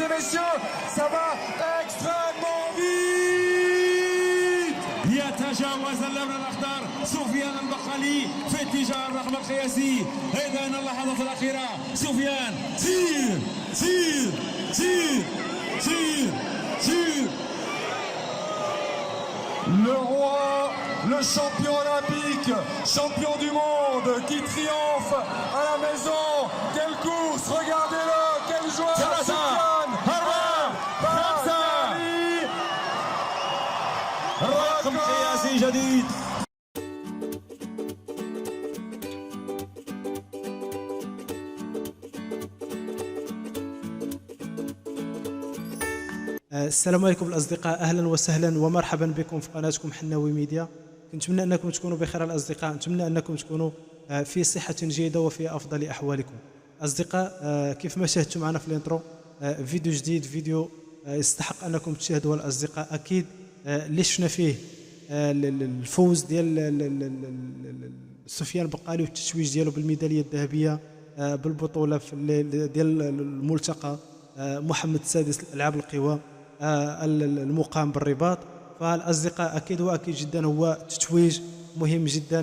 et messieurs, ça va extrêmement vite. يتجاوز اللون الأخضر سفيان البقالي في اتجاه الرقم القياسي. إذا اللحظات الأخيرة سفيان تير تير تير تير تير. Le roi, le champion olympique, champion du monde qui triomphe à la maison. Quelle course, regardez-le, quelle joie. Sufyan Baqali. رقم قياسي جديد. السلام عليكم الأصدقاء، أهلا وسهلا ومرحبا بكم في قناتكم حناوي ميديا. كنتمنى أنكم تكونوا بخير الأصدقاء، نتمنى أنكم تكونوا في صحة جيدة وفي أفضل أحوالكم. أصدقاء، كيف ما شاهدتم معنا في الانترو، فيديو جديد، فيديو يستحق أنكم تشاهدوه الأصدقاء. أكيد اللي شفنا فيه الفوز ديال سفيان البقالي والتتويج ديالو بالميدالية الذهبية بالبطولة ديال الملتقى محمد السادس لألعاب القوى المقام بالرباط. فالأصدقاء أكيد وأكيد جدا هو تتويج مهم جدا،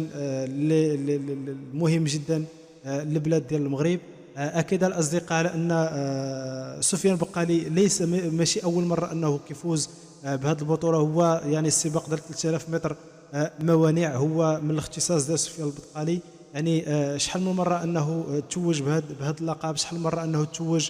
مهم جدا للبلاد ديال المغرب. أكيد الأصدقاء على أن سفيان البقالي ليس ماشي أول مرة أنه كيفوز بهذه البطولة. هو يعني السباق ديال 3000 متر موانع هو من الاختصاص ديال سفيان البقالي. يعني شحال من مرة أنه توج بهذا اللقب، شحال من مرة أنه توج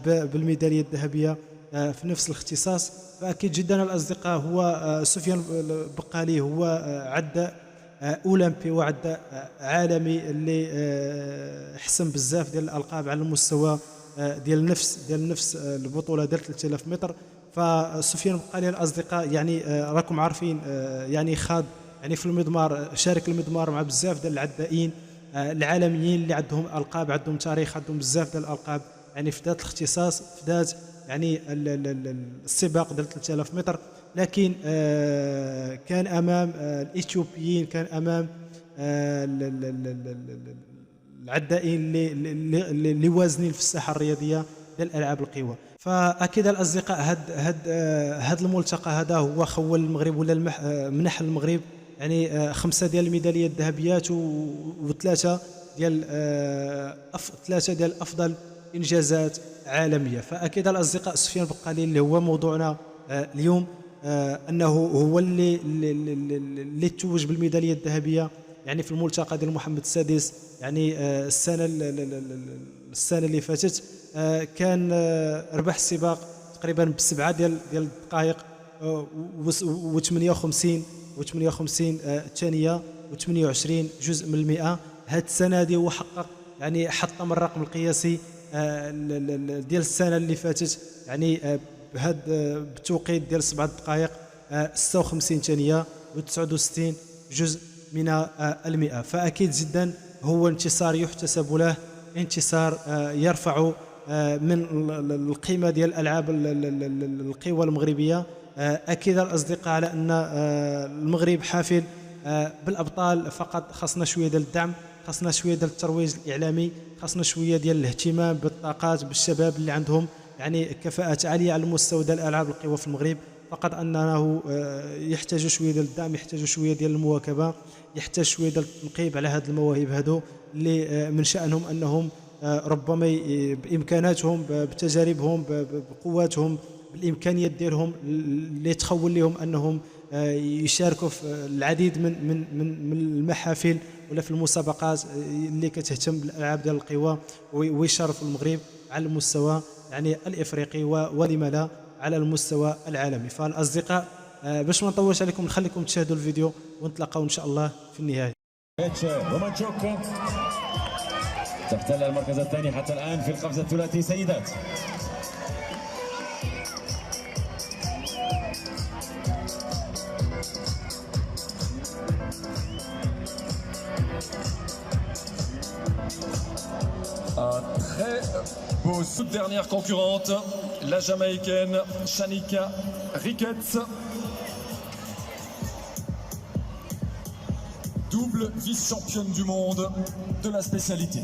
بالميدالية الذهبية في نفس الاختصاص. فأكيد جدا الأصدقاء هو سفيان البقالي هو عداء أولمبي وعداء عالمي اللي حسم بزاف ديال الألقاب على المستوى ديال نفس البطولة ديال 3000 متر. فسفيان البقالي الأصدقاء يعني راكم عارفين يعني خاض يعني في المضمار، شارك المضمار مع بزاف ديال العدائين العالميين اللي عندهم ألقاب، عندهم تاريخ، عندهم بزاف ديال الألقاب يعني في ذات الاختصاص، في ذات يعني السباق ديال 3000 متر. لكن كان امام الاثيوبيين، كان امام العدائين اللي وازنين في الساحه الرياضيه ديال العاب القوى. فاكيد الاصدقاء هذا الملتقى هذا هو خول المغرب ولا منح المغرب يعني 5 ديال الميداليات الذهبيات وثلاثه ديال افضل انجازات عالميه. فاكيد الاصدقاء سفيان البقالي اللي هو موضوعنا اليوم انه هو اللي توج بالميداليه الذهبيه يعني في الملتقى ديال محمد السادس. يعني السنه اللي فاتت كان ربح السباق تقريبا ب7 ديال الدقائق و58 ثانيه و28 جزء من المئة. هاد السنه هذه هو حقق يعني حطم الرقم القياسي ديال السنه اللي فاتت يعني بهذا التوقيت ديال 7 دقائق 56 ثانيه و69 جزء من المئة. فاكيد جدا هو انتصار يحتسب له، انتصار يرفع من القيمه ديال العاب القوى المغربيه. اكيد الاصدقاء على ان المغرب حافل بالابطال، فقط خاصنا شويه ديال الدعم، خاصنا شويه ديال الترويج الاعلامي، خاصنا شويه ديال الاهتمام بالطاقات، بالشباب اللي عندهم يعني كفاءات عاليه على المستوى ديال العاب القوى في المغرب. فقط انه يحتاج شويه ديال الدعم، يحتاج شويه ديال المواكبه، يحتاج شويه ديال التنقيب على هاد المواهب هادو اللي من شأنهم انهم ربما بامكاناتهم، بتجاربهم، بقواتهم، بالامكانيات ديالهم اللي تخول لهم انهم يشاركوا في العديد من المحافل ولا في المسابقات اللي كتهتم بالالعاب ديال القوى ويشرف المغرب على المستوى يعني الافريقي ولما لا على المستوى العالمي. فالاصدقاء باش ما نطولش عليكم نخليكم تشاهدوا الفيديو ونتلاقاو ان شاء الله في النهايه. رومانتشوك تحتل المركز الثاني حتى الان في القفز الثلاثي سيدات. Très beau. Toute dernière concurrente, la Jamaïcaine Shanika Ricketts, double vice-championne du monde de la spécialité.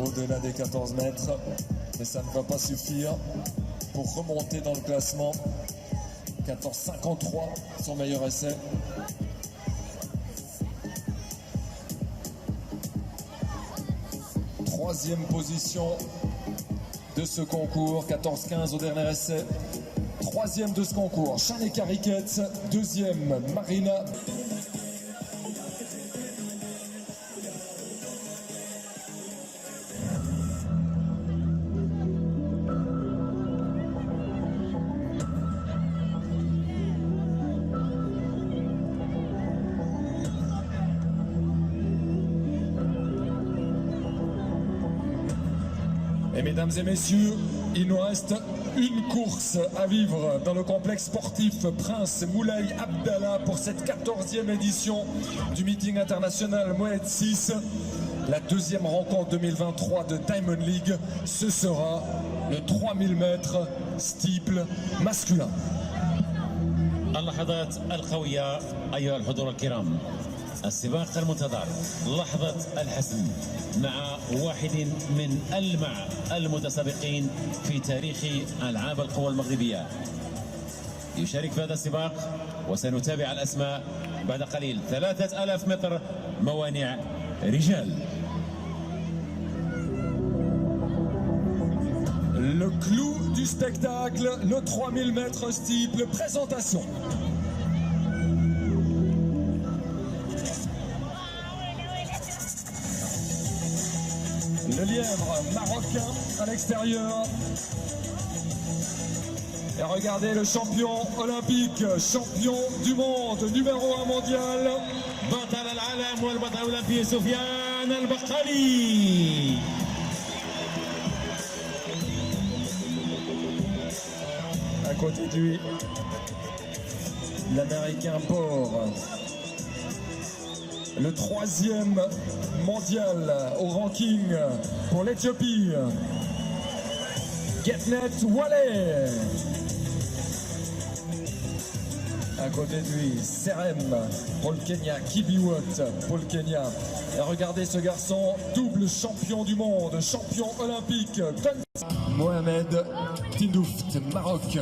au-delà des 14 mètres, mais ça ne va pas suffire pour remonter dans le classement. 14,53, son meilleur essai. Troisième position de ce concours, 14,15 au dernier essai. Troisième de ce concours, Shane Ricketts. Deuxième, Marina. Et mesdames et messieurs, il nous reste une course à vivre dans le complexe sportif Prince Moulay Abdallah pour cette 14e édition du meeting international Moed 6. La deuxième rencontre 2023 de Diamond League, ce sera le 3000 mètres steeple masculin. اللحظات القوية أيها الحضور الكرام، السباق المنتظر، لحظة الحسم مع واحد من ألمع المتسابقين في تاريخ ألعاب القوى المغربية. يشارك في هذا السباق وسنتابع الأسماء بعد قليل. 3000 متر موانع رجال. Le clou du spectacle, le 3000 mètres steeple, présentation. Le lièvre marocain à l'extérieur. Et regardez le champion olympique, champion du monde, numéro 1 mondial. بطل العالم والبطل الأولمبي سفيان البقالي. À côté de lui, l'américain Port. Le troisième mondial au ranking pour l'Éthiopie, Getnet Wale. À côté de lui, Serem pour le Kenya, Kibiwot pour le Kenya. Et regardez ce garçon, double champion du monde, champion olympique. Mohamed Tindouft, Maroc.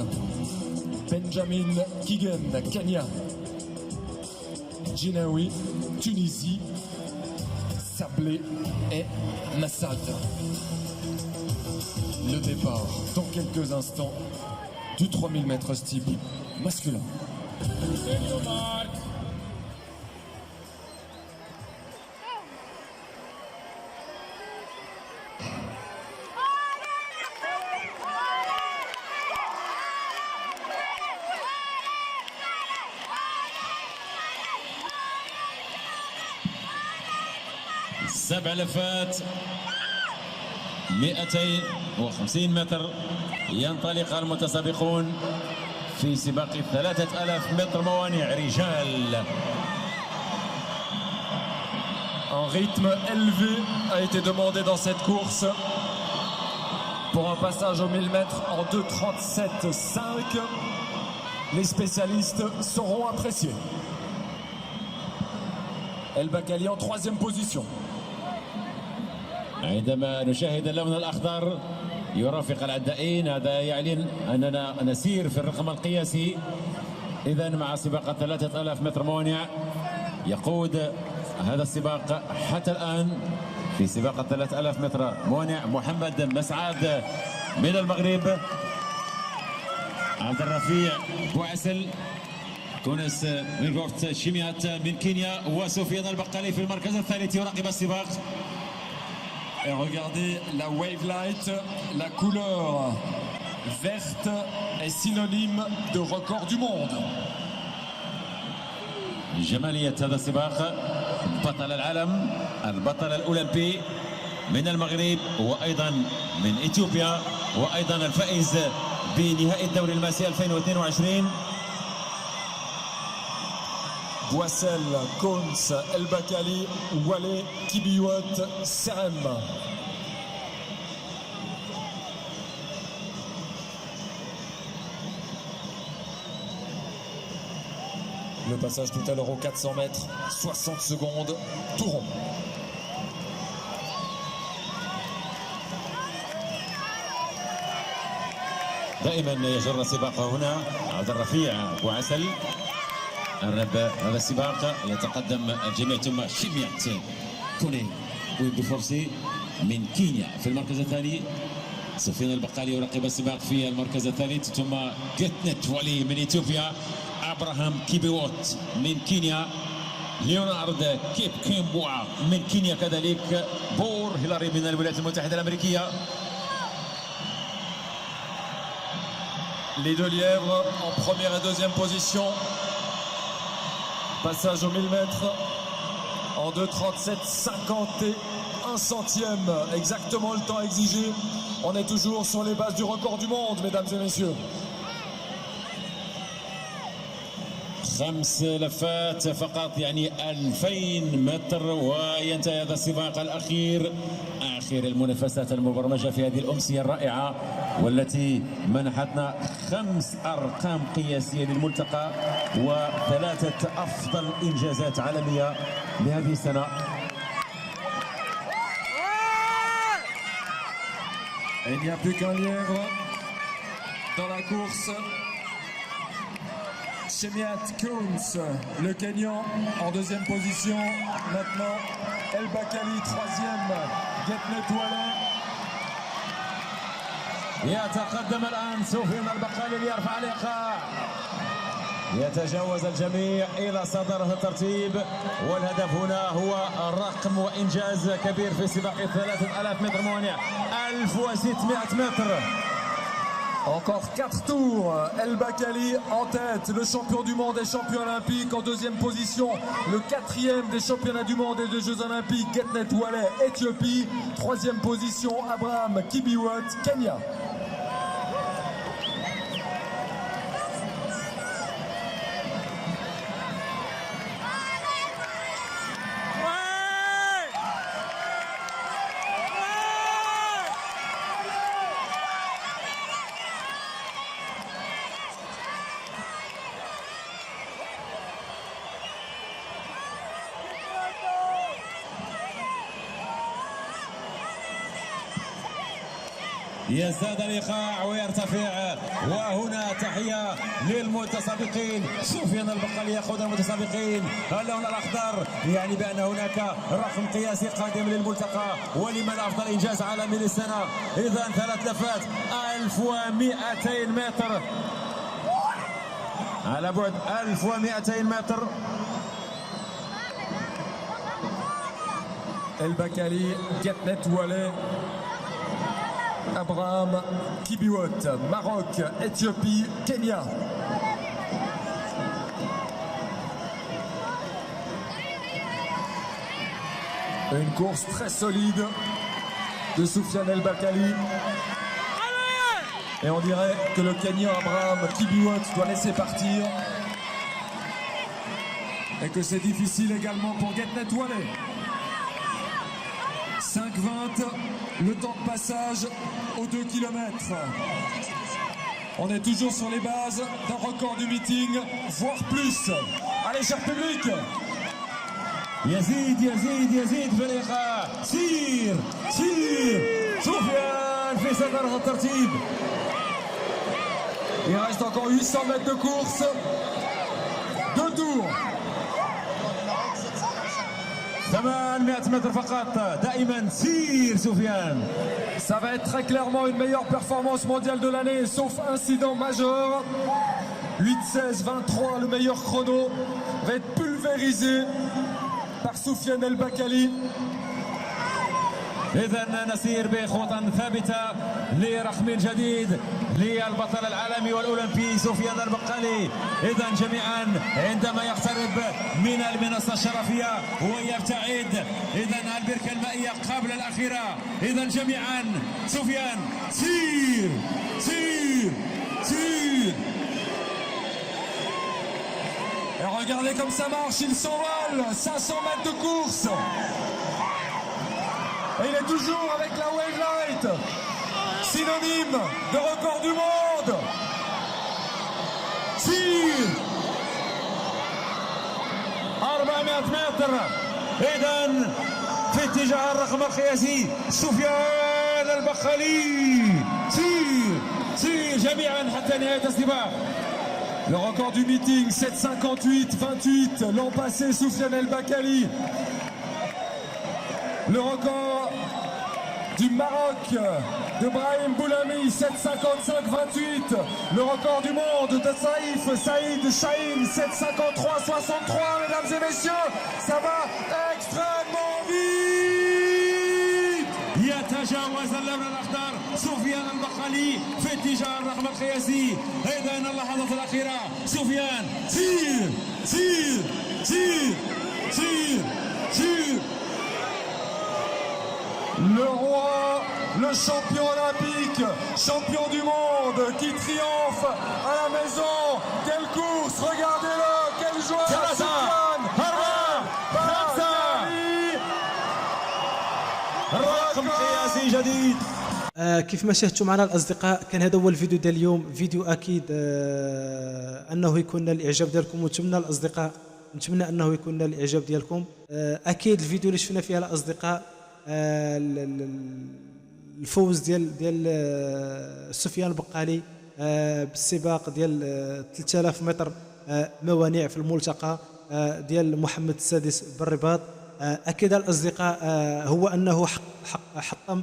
Benjamin Kigen, Kenya. Jinawi, Tunisie. Sablé et Massad. Le départ dans quelques instants du 3000 mètres steeple masculin. سبع لفات 250 متر. ينطلق المتسابقون في سباق 3000 متر موانع رجال. Un rythme élevé a été demandé dans cette course pour un passage au 1000 mètres en 2:37.5. Les spécialistes sauront apprécier. El Bakali en troisième position. عندما نشاهد اللون الأخضر يرافق العدائين، هذا يعلن أننا نسير في الرقم القياسي. إذن مع سباق 3000 متر موانع يقود هذا السباق حتى الآن في سباق 3000 متر موانع محمد مسعاد من المغرب، عبد الرفيع بوعسل كونس من غورت شيميات من كينيا، وسفيان البقالي في المركز الثالث يراقب السباق. Et regardez la wave light, la couleur verte est synonyme de record du monde. جمالية هذا السباق، بطل العالم البطل الأولمبي من المغرب وأيضا من إثيوبيا، وأيضا الفائز بنهائي الدوري الماسي 2022. Boissel, Kons, El Bakali, Wale, Kibiwot, Serem. Le passage tout à l'heure aux 400 mètres, 60 secondes, tout rond. دائما يجر السباق هنا عبد الرفيع ابو عسل. أرنب هذا السباق يتقدم الجميع ثم شميات كوني وبفرسي من كينيا في المركز الثاني. سفيان البقالي يراقب السباق في المركز الثالث. ثم جتنت ولي من اثيوبيا. ابراهام كيبيوت من كينيا. ليونارد كيب كيمبوا من كينيا كذلك. بور هيلاري من الولايات المتحدة الأمريكية. Les deux lièvres en première et deuxième position. Passage au 1000 mètres en 2:37,51 centièmes. Exactement le temps exigé. On est toujours sur les bases du record du monde, mesdames et messieurs. 5 لفات فقط يعني 2000 متر وينتهي هذا السباق الأخير. آخر المنافسات المبرمجة في هذه الأمسية الرائعة والتي منحتنا 5 أرقام قياسية للملتقى و3 أفضل إنجازات عالمية لهذه السنة. Il n'y a plus qu'un lièvre dans la course. Shemiat Koons, le Kenyan, en deuxième position. Maintenant, El Bakali, troisième. Getnet Wale. يتقدم الآن سفيان البقالي ليرفع الإيقاع. يتجاوز الجميع إلى صدارة الترتيب والهدف هنا هو رقم وإنجاز كبير في سباق 3000 متر موانع. 1600 متر. Encore 4 tours. El Bakali en tête, le champion du monde et champion olympique. En deuxième position, le 4e des championnats du monde et des Jeux olympiques, Getnet Wale, Éthiopie. Troisième position, Abraham Kibiwot, Kenya. يزداد الإيقاع ويرتفع. وهنا تحية للمتسابقين. سفيان البقالي يأخذ المتسابقين اللون الأخضر، يعني بأن هناك رقم قياسي قادم للملتقى ولمن أفضل إنجاز عالمي للسنة. إذا 3 لفات 1200 متر على بعد 1200 متر. El Bakali, Getnet Wale, Abraham Kibiwot, Maroc, Éthiopie, Kenya. Une course très solide de Soufiane El Bakali. Et on dirait que le Kenyan Abraham Kibiwot doit laisser partir. Et que c'est difficile également pour Getnet Wale. 5:20, le temps de passage aux 2 km. On est toujours sur les bases d'un record du meeting, voire plus. Allez, cher public. يزيد يزيد يزيد في الإيقاع. سير سير سفيان في صدارة الترتيب. Il reste encore 800 mètres de course. 2 tours. 800 متر فقط. دائما سير سفيان. Ça va être très clairement une meilleure performance mondiale de l'année, sauf incident majeur. 8:16,23, le meilleur chrono, va être pulvérisé par Soufiane El Bakali. إذا نسير بخطى ثابتة لرقم جديد للبطل العالمي والأولمبي سفيان البقالي. إذا جميعا عندما يقترب من المنصة الشرفية ويبتعد إذا البركة المائية قبل الأخيرة. إذا جميعا سفيان سير سير سير. Et regardez comme ça marche, il s'envole. 500 mètres de course. Et il est toujours avec la Wave Light, synonyme de record du monde. سير 400 متر. إذا في اتجاه الرقم القياسي سفيان البقالي. سير سير جميعا حتى نهاية السباق. Le record du meeting, 7,58,28 l'an passé, Soufiane El Bakkali. Le record du Maroc de Brahim Boulami, 7,55,28. Le record du monde de Saïf Saïd Chahine, 7,53,63. Mesdames et messieurs, ça va extrêmement vite. يتجاوز اللون الأخضر سفيان البقالي في اتجاه الرقم القياسي. هذه اللحظات الأخيرة. سفيان Tire, tire, tire, tire, tire. Le roi, le champion olympique, champion du monde qui triomphe à la maison. Quelle course, regardez-le, quelle joie. Soufiane رقم قياسي جديد. كيف ما شاهدتوا معنا الاصدقاء، كان هذا هو الفيديو ديال اليوم. فيديو اكيد انه يكون نال الاعجاب ديالكم، ونتمنى الاصدقاء نتمنى انه يكون نال الاعجاب ديالكم. اكيد الفيديو اللي شفنا فيه الاصدقاء الفوز ديال سفيان البقالي بالسباق ديال 3000 متر موانع في الملتقى ديال محمد السادس بالرباط. اكيد الاصدقاء هو انه حطم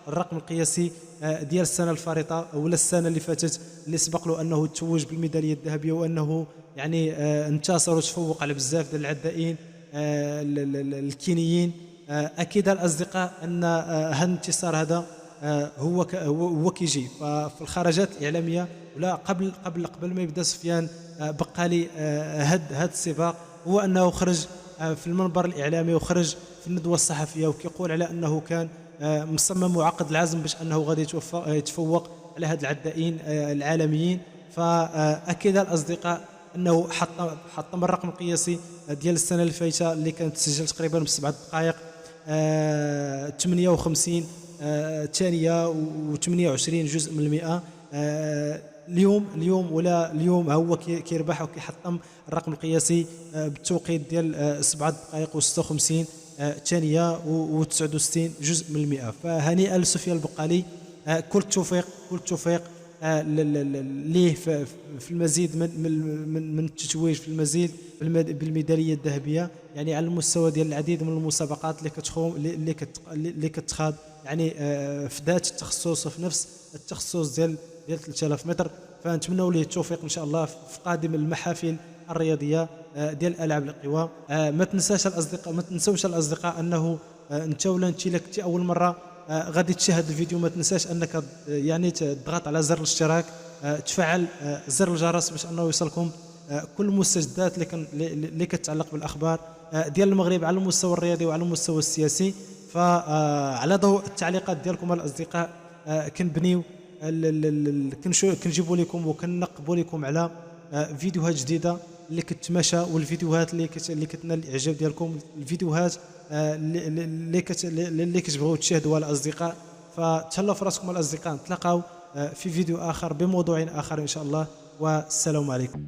الرقم القياسي ديال السنه الفارطه ولا السنه اللي فاتت، اللي سبق له انه تتوج بالميداليه الذهبيه، وانه يعني انتصر وتفوق على بزاف ديال العدائين الكينيين. اكيد الاصدقاء ان هذا الانتصار هذا هو كيجي في الخرجات الاعلاميه، ولا قبل ما يبدا سفيان بقالي هذا السباق، هو انه خرج في المنبر الاعلامي وخرج في الندوه الصحفيه وكيقول على انه كان مصمم وعقد العزم باش انه غادي يتفوق على هاد العدائين العالميين. فاكيد الاصدقاء انه حطم الرقم القياسي ديال السنه اللي فايته اللي كانت تسجل تقريبا ب7 دقائق 58 ثانيه و28 جزء من المئة. اليوم هو كيربح وكيحطم الرقم القياسي بالتوقيت ديال 7 دقائق و56 ثانيه و69 جزء من المئة. فهنيئا لسفيان البقالي، كل التوفيق ليه في المزيد من التتويج، في المزيد بالميداليه الذهبيه، يعني على المستوى ديال العديد من المسابقات اللي كتخاض يعني في ذات التخصص وفي نفس التخصص ديال 3000 متر. فنتمنوا ليه التوفيق ان شاء الله في قادم المحافل الرياضيه ديال العاب القوى. ما تنسوش الاصدقاء انه انت ولا انت الا كنتي اول مره غادي تشاهد الفيديو، ما تنساش انك يعني تضغط على زر الاشتراك، تفعل زر الجرس باش انه يوصلكم كل المستجدات اللي كتتعلق بالاخبار ديال المغرب على المستوى الرياضي وعلى المستوى السياسي. فعلى ضوء التعليقات ديالكم الاصدقاء كنبنيو كنجيبوا لكم وكنقبوا لكم على فيديوهات جديده اللي كتماشى، والفيديوهات اللي كتنال الاعجاب ديالكم، الفيديوهات اللي كتبغيو تشاهدوها الاصدقاء. فتهلاو في راسكم الاصدقاء، نتلاقاو في فيديو اخر بموضوع اخر ان شاء الله، والسلام عليكم.